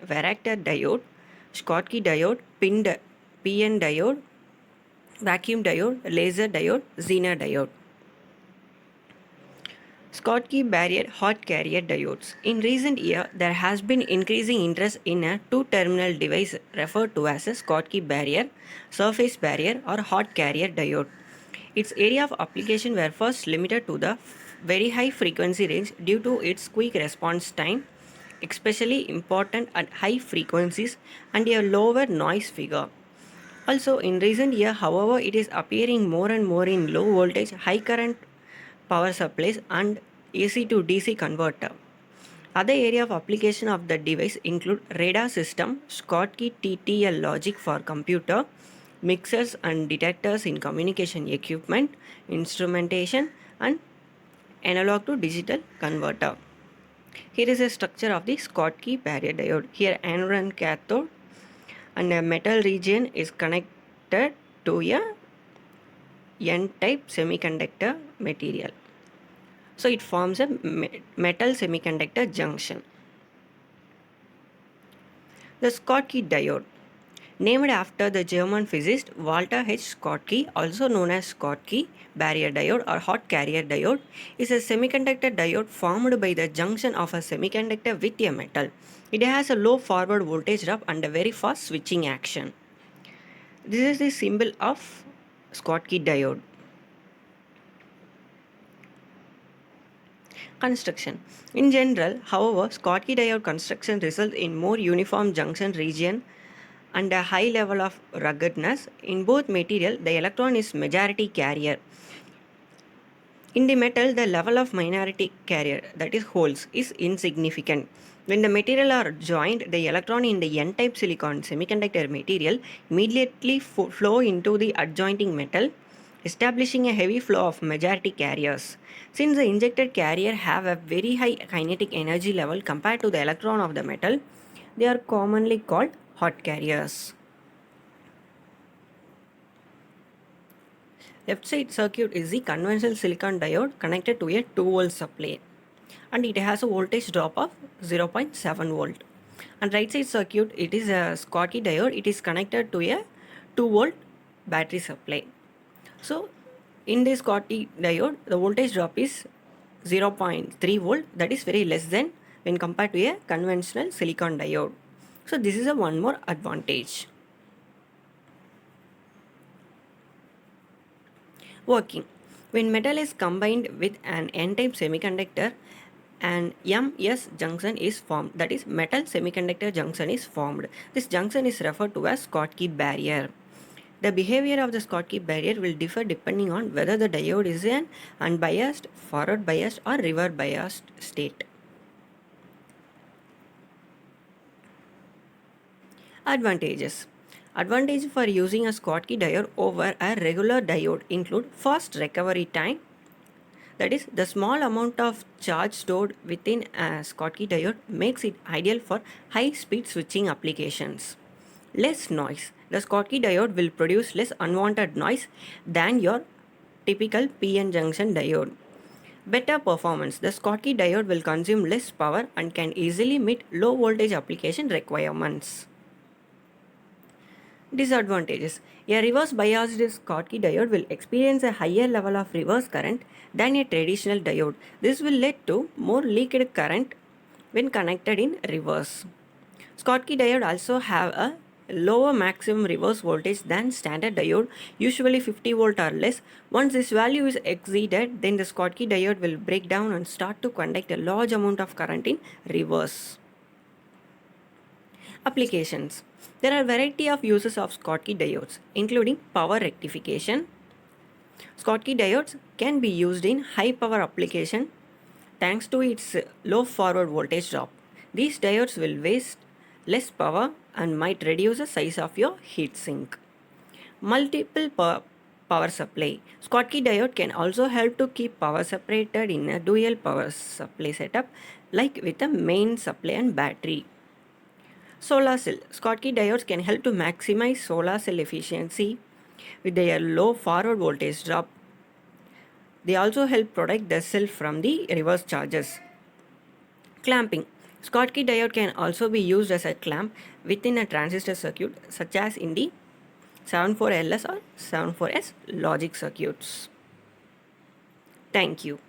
varactor diode, Schottky diode, PN diode, vacuum diode, laser diode, Zener diode. Schottky barrier hot carrier diodes. In recent years, there has been increasing interest in a two-terminal device referred to as a Schottky barrier, surface barrier, or hot carrier diode. Its area of application were first limited to the very high frequency range due to its quick response time, especially important at high frequencies, and a lower noise figure. Also, in recent years, however, it is appearing more and more in low voltage, high current power supplies and AC to DC converter. Other area of application of the device include radar system, Schottky TTL logic for computer, mixers and detectors in communication equipment, instrumentation and analog to digital converter. Here is a structure of the Schottky barrier diode. Here anode and cathode and a metal region is connected to a N-type semiconductor material. So it forms a metal semiconductor junction. The Schottky diode, named after the German physicist Walter H. Schottky, also known as Schottky barrier diode or hot carrier diode, is a semiconductor diode formed by the junction of a semiconductor with a metal. It has a low forward voltage drop and a very fast switching action. This is the symbol of Schottky diode. Construction. In general, however, Schottky diode construction results in more uniform junction region and a high level of ruggedness. In both material, the electron is majority carrier. In the metal, the level of minority carrier, that is holes, is insignificant. When the material are joined, the electron in the N-type silicon semiconductor material immediately flow into the adjoining metal, establishing a heavy flow of majority carriers. Since the injected carrier have a very high kinetic energy level compared to the electron of the metal, they are commonly called hot carriers. Left side circuit is the conventional silicon diode connected to a 2 volt supply and it has a voltage drop of 0.7 volt. And right side circuit, it is a Schottky diode. It is connected to a 2 volt battery supply. So in this Schottky diode, the voltage drop is 0.3 volt, that is very less than when compared to a conventional silicon diode. So this is a one more advantage. Working. When metal is combined with an N-type semiconductor, an MS junction is formed, that is metal semiconductor junction is formed. This junction is referred to as Schottky barrier. The behavior of the Schottky barrier will differ depending on whether the diode is an unbiased, forward biased or reverse biased state. Advantages. Advantage for using a Schottky diode over a regular diode include fast recovery time, that is the small amount of charge stored within a Schottky diode makes it ideal for high speed switching applications. Less noise. The Schottky diode will produce less unwanted noise than your typical PN junction diode. Better performance. The Schottky diode will consume less power and can easily meet low voltage application requirements. Disadvantages. A reverse biased Schottky diode will experience a higher level of reverse current than a traditional diode. This will lead to more leaked current when connected in reverse. Schottky diode also have a lower maximum reverse voltage than standard diode, usually 50 volt or less. Once this value is exceeded, then the Schottky diode will break down and start to conduct a large amount of current in reverse. Applications. There are a variety of uses of Schottky diodes, including power rectification. Schottky diodes can be used in high power application thanks to its low forward voltage drop. These diodes will waste less power and might reduce the size of your heatsink. Multiple power supply. Schottky diode can also help to keep power separated in a dual power supply setup like with a main supply and battery. Solar cell. Schottky diodes can help to maximize solar cell efficiency with their low forward voltage drop. They also help protect the cell from the reverse charges. Clamping. Schottky diode can also be used as a clamp within a transistor circuit, such as in the 74LS or 74S logic circuits. Thank you.